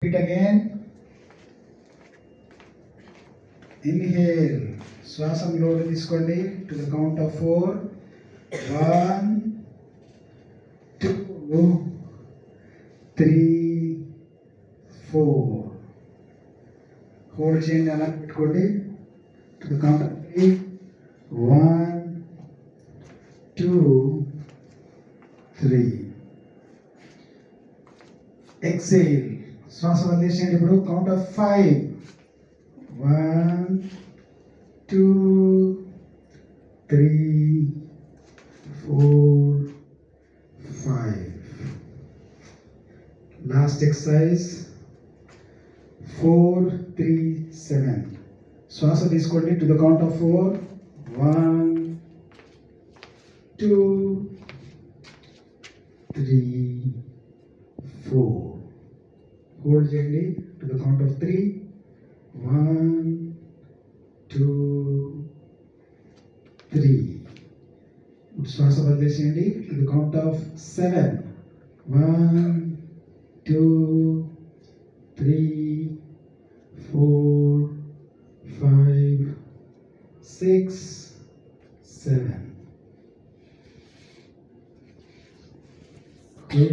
Repeat again. Inhale. శ్వాసంలోకి తీసుకోండి to the count of 4. 1 2 3 4. Hold చేయండి, అలా పెట్టుకోండి to the count of 3. 1 2 3. Exhale. శ్వాస వదిలేసేయండి. ఇప్పుడు కౌంట్ ఆఫ్ 5. 1 2 3 4 5. Last exercise 4 3 7. శ్వాస తీసుకోండి to the count of 4. 1 2 3 4. Hold చేయండి టు ద కౌంట్ ఆఫ్ 3. 1 2 3. శ్వాస వదిలేసేయండి to the count of 7. 1 2 3 4 5 6 7. Okay.